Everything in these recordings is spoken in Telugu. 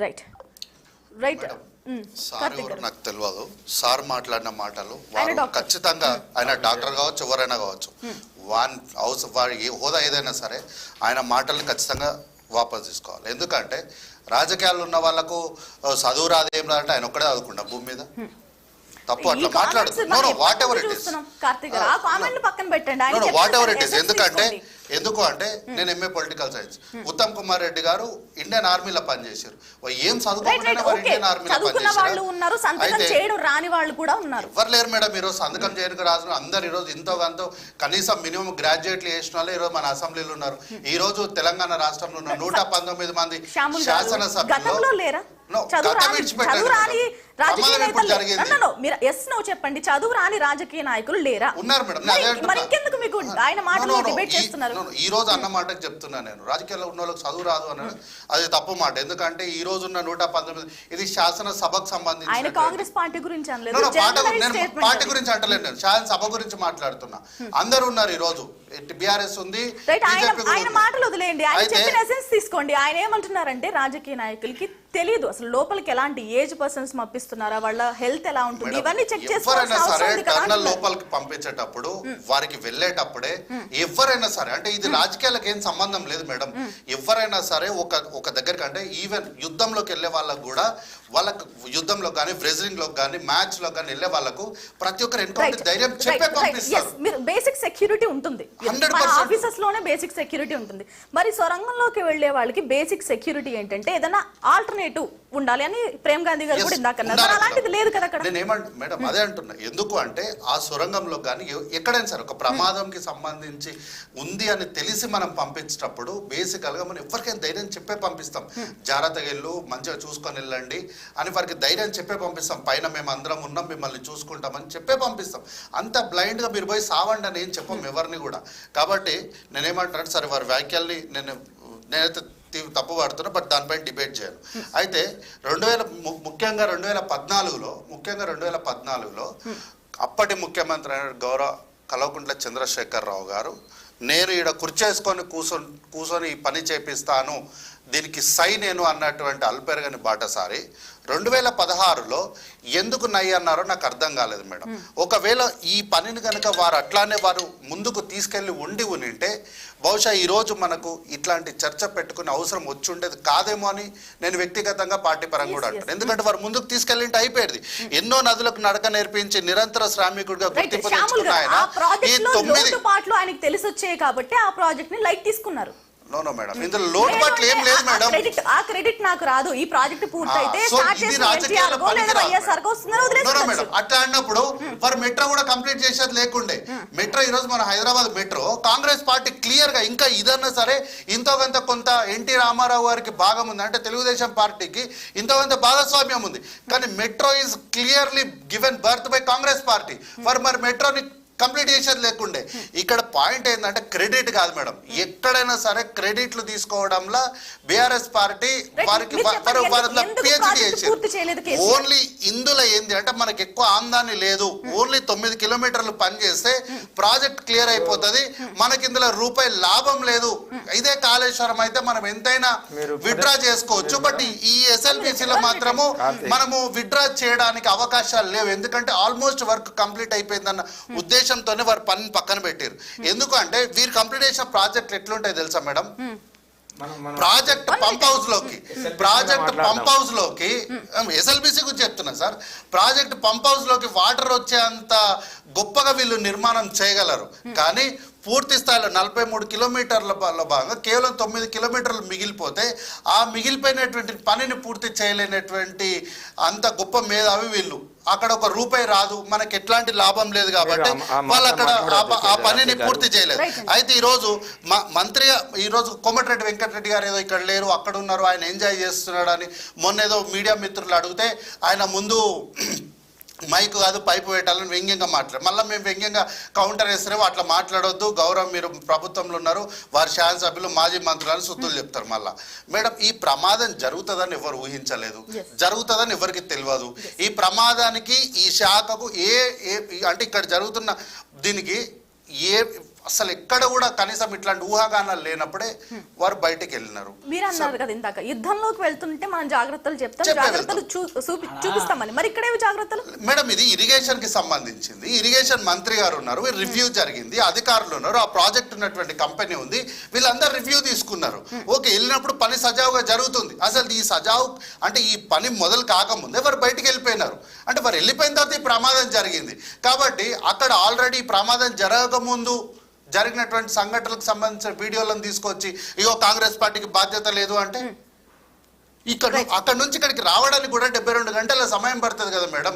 రైట్ రైట్ సార్ ఎవరు నాకు తెలియదు. సార్ మాట్లాడిన మాటలు వారు ఖచ్చితంగా ఆయన డాక్టర్ కావచ్చు, ఎవరైనా కావచ్చు, వారి హోదా ఏదైనా సరే ఆయన మాటలను ఖచ్చితంగా వాపస్ తీసుకోవాలి. ఎందుకంటే రాజకీయాల్లో ఉన్న వాళ్ళకు చదువు రాదేం రాదంటే ఆయన ఒక్కడే చదువుకుంటా భూమి మీద తప్పు అట్లా మాట్లాడుతున్నాను. What ever it is, what ever it is. ఎందుకు అంటే నేను MA political science, Uttam Kumar Reddy గారు ఇండియన్ ఆర్మీలో పనిచేశారు. ఏం చదువుకోకుండా వారు ఇండియన్ ఆర్మీలో పనిచేశారు. ఎవరు లేరు మేడం ఈరోజు సంతకం చేయడానికి రాసిన అందరు. ఈరోజు ఇంతో కొంత కనీసం మినిమం గ్రాడ్యుయేట్లు చేసిన వాళ్ళు ఈరోజు మన అసెంబ్లీలో ఉన్నారు. ఈ రోజు తెలంగాణ రాష్ట్రంలో ఉన్న 119 మంది శాసనసభ్యులు చెప్పండి, చదువు రాని రాజకీయ నాయకులు లేరా? ఉన్నారు మేడం. ఆయన మాటలు డిబేట్ చేస్తున్నారు. ఈ రోజు అన్న మాటకు చెప్తున్నా నేను, రాజకీయాల్లో ఉన్న వాళ్ళకి చదువు రాదు అన్న అది తప్పు మాట. ఎందుకంటే ఈ రోజు ఉన్న 119 ఇది శాసనసభకు సంబంధించి. ఆయన కాంగ్రెస్ పార్టీ గురించి అనలేదు, పార్టీ గురించి అంటలేదు, నేను శాసనసభ గురించి మాట్లాడుతున్నా. అందరూ ఉన్నారు ఈ రోజు, బీఆర్ఎస్ ఉంది. ఆయన మాటలు వదిలేయండి, ఆయన చెప్పిన ఎసెన్స్ తీసుకోండి. ఆయన ఏమంటున్నారంటే రాజకీయ నాయకులకి తెలియదు అసలు లోపలికి ఎలాంటి ఏజ్ పర్సన్స్ పంపిస్తున్నారా, వాళ్ళ హెల్త్ ఎలా ఉంటుంది, ఇవన్నీ చెక్ ఎవరైనా సరే టర్నల్ లోపలికి పంపించేటప్పుడు వారికి వెళ్ళేటప్పుడే ఎవరైనా సరే, అంటే ఇది రాజకీయాలకు ఏం సంబంధం లేదు మేడం. ఎవరైనా సరే ఒక దగ్గరికి, అంటే ఈవెన్ యుద్ధంలోకి వెళ్ళే వాళ్ళకు కూడా, వాళ్ళకు యుద్ధంలో కానీ రెజ్లింగ్ లో కానీ మ్యాచ్ లో కానీ వెళ్ళే వాళ్ళకు ప్రతి ఒక్కరు ఎన్కౌంటర్ ధైర్యం చెప్పే పంపిస్తారు. బేసిక్ సెక్యూరిటీ ఉంటుంది, ఆఫీసెస్ లోనే బేసిక్ సెక్యూరిటీ ఉంటుంది. మరి సొరంగంలోకి వెళ్లే వాళ్ళకి బేసిక్ సెక్యూరిటీ ఏంటంటే ఏదైనా ఆల్టర్నేటివ్ ఉండాలి అని ప్రేమ్ గాంధీ గారు కూడా ఇందాక అన్నారు. అలాంటిది లేదు కదా అక్కడ. నేను ఏమంటా మేడం, అదే అంటున్నా. ఎందుకు అంటే ఆ సొరంగంలో కానీ ఎక్కడైనా సరే ఒక ప్రమాదంకి సంబంధించి ఉంది అని తెలిసి మనం పంపించేటప్పుడు బేసికల్ గా మనం ఎవరికైనా ధైర్యం చెప్పే పంపిస్తాం. జాగ్రత్తగా వెళ్ళు, మంచిగా చూసుకొని వెళ్ళండి అని వారికి ధైర్యం చెప్పే పంపిస్తాం. పైన మేము అందరం ఉన్నాం, మిమ్మల్ని చూసుకుంటామని చెప్పే పంపిస్తాం. అంత బ్లైండ్ గా మీరు పోయి సావండి అని ఏం చెప్పం ఎవరిని కూడా. కాబట్టి నేనేమంటాను, సరే వారి వ్యాఖ్యల్ని నేనైతే తప్పు పడుతున్నా, బట్ దానిపైన డిబేట్ చేయను. అయితే ముఖ్యంగా 2014లో అప్పటి ముఖ్యమంత్రి అయిన గౌరవ కల్వకుంట్ల చంద్రశేఖరరావు గారు, నేను ఈడ కుర్చేసుకొని కూర్చొని ఈ పని చేపిస్తాను, దీనికి సై నేను అన్నటువంటి అల్పెరగని బాటసారి 2016లో ఎందుకు నై అన్నారో నాకు అర్థం కాలేదు మేడం. ఒకవేళ ఈ పనిని కనుక వారు అట్లానే వారు ముందుకు తీసుకెళ్ళి ఉంటే బహుశా ఈరోజు మనకు ఇట్లాంటి చర్చ పెట్టుకునే అవసరం వచ్చి ఉండేది కాదేమో అని నేను వ్యక్తిగతంగా పార్టీ పరంగా కూడా అంటాను. ఎందుకంటే వారు ముందుకు తీసుకెళ్ళింటే అయిపోయేది. ఎన్నో నదులకు నడక నేర్పించి నిరంతర శ్రామికుడిగా గుర్తింపు తెచ్చుకున్న ఆయన ఈ 9 ఆయనకు తెలిసి వచ్చాయి కాబట్టి ఆ ప్రాజెక్ట్ ని లైట్ తీసుకున్నారు. నో మేడం, ఇందులో లోటుపాట్లు ఏం లేదు మేడం. ఆ క్రెడిట్ నాకు రాదు. ఈ ప్రాజెక్ట్ పూర్తయితే అట్లా అన్నప్పుడు ఫర్ మెట్రో కూడా కంప్లీట్ చేసేది లేకుండే. మెట్రో ఈ రోజు మన Hyderabad metro Congress party clear గా, ఇంకా ఇదన్నా సరే ఇంతో కొంత ఎన్టీ రామారావు గారికి భాగం ఉంది, అంటే తెలుగుదేశం పార్టీకి ఇంతో కొంత భాగస్వామ్యం ఉంది. కానీ metro is clearly given birth by Congress party. మరి మెట్రోని కంప్లీట్ చేసేది లేకుండే. ఇక్కడ పాయింట్ ఏంటంటే క్రెడిట్ కాదు మేడం, ఎక్కడైనా సరే క్రెడిట్లు తీసుకోవడంలో బీఆర్ఎస్ పార్టీ వారికి పిహెచ్డి చేసేది. ఓన్లీ ఇందులో ఏంది అంటే మనకి ఎక్కువ ఆమ్దాని లేదు, ఓన్లీ 9 కిలోమీటర్లు పని చేస్తే ప్రాజెక్ట్ క్లియర్ అయిపోతుంది, మనకి ఇందులో రూపాయి లాభం లేదు. ఇదే కాళేశ్వరం అయితే మనం ఎంతైనా విత్డ్రా చేసుకోవచ్చు, బట్ ఈ ఎస్ఎల్బిసిలో మాత్రము మనము విత్డ్రా చేయడానికి అవకాశాలు లేవు. ఎందుకంటే ఆల్మోస్ట్ వర్క్ కంప్లీట్ అయిపోయిందన్న ఉద్దేశం వారు పని పక్కన పెట్టారు. ఎందుకంటే వీరు కంప్లీట్ చేసిన ప్రాజెక్ట్ ఎట్లుంటాయి తెలుసా మేడం? ప్రాజెక్ట్ పంప్ హౌస్ లోకి ఎస్ఎల్బిసి గురించి చెప్తున్నా సార్, ప్రాజెక్ట్ పంప్ హౌస్ లోకి వాటర్ వచ్చేంత గొప్పగా వీళ్ళు నిర్మాణం చేయగలరు. కానీ పూర్తి స్థాయిలో 43 కిలోమీటర్ల భాగంగా కేవలం 9 కిలోమీటర్లు మిగిలిపోతే ఆ మిగిలిపోయినటువంటి పనిని పూర్తి చేయలేనటువంటి అంత గొప్ప మేధావి వీళ్ళు. అక్కడ ఒక రూపాయి రాదు, మనకి ఎట్లాంటి లాభం లేదు కాబట్టి వాళ్ళు అక్కడ ఆ పనిని పూర్తి చేయలేదు. అయితే ఈరోజు మంత్రిగా ఈరోజు కోమటిరెడ్డి వెంకటరెడ్డి గారు ఏదో ఇక్కడ లేరు, అక్కడ ఉన్నారు, ఆయన ఎంజాయ్ చేస్తున్నాడు అని మొన్న ఏదో మీడియా మిత్రులు అడిగితే ఆయన ముందు మైక్ కాదు పైపు పెట్టాలని వ్యంగ్యంగా మాట్లాడు. మళ్ళీ మేము వ్యంగ్యంగా కౌంటర్ వేస్తేనే అట్లా మాట్లాడొద్దు, గౌరవం మీరు ప్రభుత్వంలో ఉన్నారు, వారి శాసనసభ్యులు మాజీ మంత్రులని సుత్తులు చెప్తారు. మళ్ళీ మేడం ఈ ప్రమాదం జరుగుతుందని ఎవరు ఊహించలేదు, జరుగుతుందని ఎవరికి తెలియదు. ఈ ప్రమాదానికి ఈ శాఖకు అంటే ఇక్కడ జరుగుతున్న దీనికి అసలు ఎక్కడ కూడా కనీసం ఇట్లాంటి ఊహాగానాలు లేనప్పుడే వారు బయటికి వెళ్ళినారు. మీరు అన్నారు కదా ఇందాక, యుద్ధంలోకి వెళ్తుంటే మనం జాగ్రత్తలు చెప్తాం, జాగ్రత్తలు చూపిస్తామని. మరి ఇక్కడేవి జాగ్రత్తలు? మేడం ఇది ఇరిగేషన్ కి సంబంధించింది. ఇరిగేషన్ మంత్రి గారు ఉన్నారు, రివ్యూ జరిగింది, అధికారులు ఉన్నారు, ఆ ప్రాజెక్ట్ ఉన్నటువంటి కంపెనీ ఉంది, వీళ్ళందరూ రివ్యూ తీసుకున్నారు. ఓకే, వెళ్ళినప్పుడు పని సజావుగా జరుగుతుంది. అసలు ఈ సజావు అంటే ఈ పని మొదలు కాకముందే వారు బయటికి వెళ్ళిపోయినారు. అంటే వారు వెళ్ళిపోయిన తర్వాత ఈ ప్రమాదం జరిగింది. కాబట్టి అక్కడ ఆల్రెడీ ప్రమాదం జరగకముందు జరిగినటువంటి సంఘటనలకు సంబంధించిన వీడియోలను తీసుకొచ్చి ఇగో కాంగ్రెస్ పార్టీకి బాధ్యత లేదు అంటే అక్కడ నుంచి ఇక్కడికి రావడానికి కూడా 72 గంటల సమయం పడుతుంది కదా మేడం.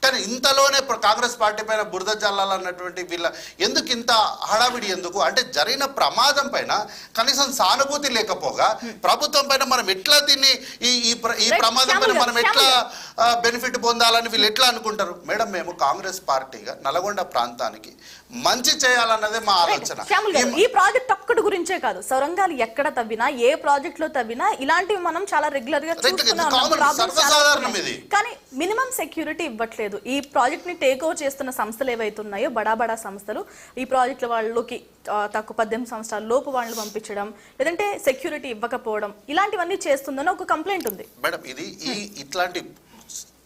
కానీ ఇంతలోనే కాంగ్రెస్ పార్టీ పైన బురద జల్లాలన్నటువంటి వీళ్ళ ఎందుకు ఇంత హడావిడి ఎందుకు అంటే జరిగిన ప్రమాదం పైన కనీసం సానుభూతి లేకపోగా ప్రభుత్వం పైన మనం ఎట్లా దీన్ని ఈ ప్రమాదం పైన మనం ఎట్లా బెనిఫిట్ పొందాలని వీళ్ళు ఎట్లా అనుకుంటారు మేడం? మేము కాంగ్రెస్ పార్టీగా నల్గొండ ప్రాంతానికి మంచి చేయాలన్నదే మా ఆలోచన. ఈ ప్రాజెక్ట్ ఒక్కటి గురించే కాదు, సొరంగాలు ఎక్కడ తవ్వినా ఏ ప్రాజెక్ట్ లో తవ్వినా ఇలాంటివి మనం చాలా రెగ్యులర్ గా చూస్తున్నాం. కానీ మినిమం సెక్యూరిటీ ఇవ్వట్లేదు. ఈ ప్రాజెక్ట్ ని టేక్ ఓవర్ చేస్తున్న సంస్థలు ఏవైతే ఉన్నాయో బడా బడా సంస్థలు, ఈ ప్రాజెక్టుల వాళ్ళకి తక్కువ 18 సంవత్సరాల లోపు వాళ్ళని పంపించడం, లేదంటే సెక్యూరిటీ ఇవ్వకపోవడం, ఇలాంటివన్నీ చేస్తుందని ఒక కంప్లైంట్ ఉంది మేడం. ఇది ఇట్లాంటి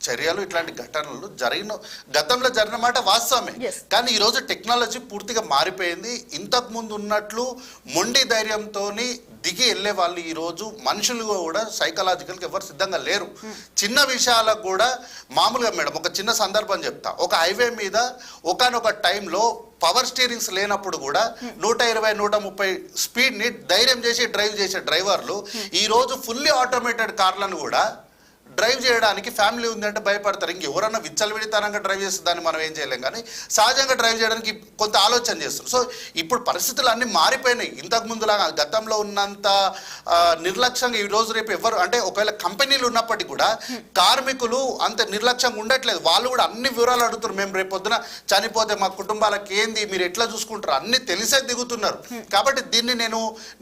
చర్యలు ఇట్లాంటి ఘటనలు గతంలో జరిగిన మాట వాస్తవమే. కానీ ఈరోజు టెక్నాలజీ పూర్తిగా మారిపోయింది. ఇంతకు ముందు ఉన్నట్లు మొండి ధైర్యంతో దిగి వెళ్ళే వాళ్ళు ఈరోజు మనుషులు కూడా సైకలాజికల్గా ఎవరు సిద్ధంగా లేరు. చిన్న విషయాలకు కూడా మామూలుగా మేడం ఒక చిన్న సందర్భం చెప్తా. ఒక హైవే మీద ఒకనొక టైంలో పవర్ స్టీరింగ్స్ లేనప్పుడు కూడా 120-130 స్పీడ్ని ధైర్యం చేసి డ్రైవ్ చేసే డ్రైవర్లు ఈరోజు ఫుల్లీ ఆటోమేటెడ్ కార్లను కూడా డ్రైవ్ చేయడానికి ఫ్యామిలీ ఉందంటే భయపడతారు. ఇంకెవరన్నా విచ్చలవిడితనంగా డ్రైవ్ చేస్తే దాన్ని మనం ఏం చేయలేం, కానీ సహజంగా డ్రైవ్ చేయడానికి కొంత ఆలోచన చేస్తారు. సో ఇప్పుడు పరిస్థితులు అన్నీ మారిపోయినాయి. ఇంతకుముందులాగా గతంలో ఉన్నంత నిర్లక్ష్యంగా ఈ రోజు రేపు ఎవరు అంటే ఒకవేళ కంపెనీలు ఉన్నప్పటికీ కూడా కార్మికులు అంత నిర్లక్ష్యంగా ఉండట్లేదు. వాళ్ళు కూడా అన్ని వివరాలు అడుగుతారు. మేము రేపు పొద్దున చనిపోతే మా కుటుంబాలకు ఏంది, మీరు ఎట్లా చూసుకుంటారు, అన్ని తెలిసే దిగుతున్నారు. కాబట్టి దీన్ని నేను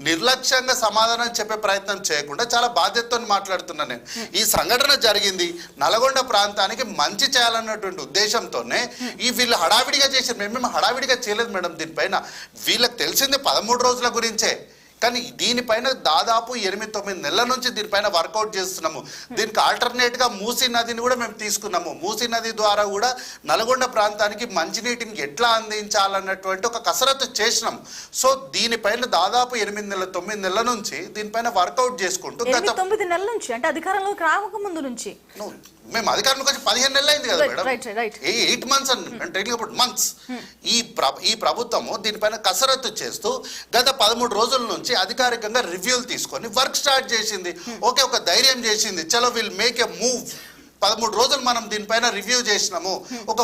నిర్లక్ష్యంగా సమాధానం చెప్పే ప్రయత్నం చేయకుండా చాలా బాధ్యతతో మాట్లాడుతున్నాను. నేను ఈ సంఘటన జరిగింది నల్గొండ ప్రాంతానికి మంచి చేయాలన్నటువంటి ఉద్దేశంతోనే వీళ్ళు హడావిడిగా చేశారు. మేము హడావిడిగా చేయలేదు మేడం. దీనిపైన వీళ్ళకి తెలిసింది 13 రోజుల గురించే, కానీ దీనిపైన దాదాపు 8-9 నెలల నుంచి దీనిపైన వర్కౌట్ చేస్తున్నాము. దీనికి ఆల్టర్నేట్గా మూసీ నదిని కూడా మేము తీసుకున్నాము. మూసీ నది ద్వారా కూడా నల్గొండ ప్రాంతానికి మంచినీటిని ఎట్లా అందించాలన్నటువంటి ఒక కసరత్తు చేసినాము. సో దీనిపైన దాదాపు 8-9 నెలల నుంచి దీనిపైన వర్కౌట్ చేసుకుంటూ 9 నెలల నుంచి అంటే అధికారంలోకి రాక ముందు నుంచి మేము అధికారంలోకి వచ్చి 15 నెలలు అయింది కదా మేడం. 8 మంత్స్ అంటే మంత్స్ ఈ ప్రభుత్వము దీనిపైన కసరత్తు చేస్తూ గత 13 రోజుల నుంచి అధికారికంగా రివ్యూలు తీసుకొని వర్క్ స్టార్ట్ చేసింది. ఓకే, ఒక ధైర్యం చేసింది, చలో విల్ మేక్ ఎ మూవ్. 13 రోజులు మనం దీనిపైన రివ్యూ చేసినాము. ఒక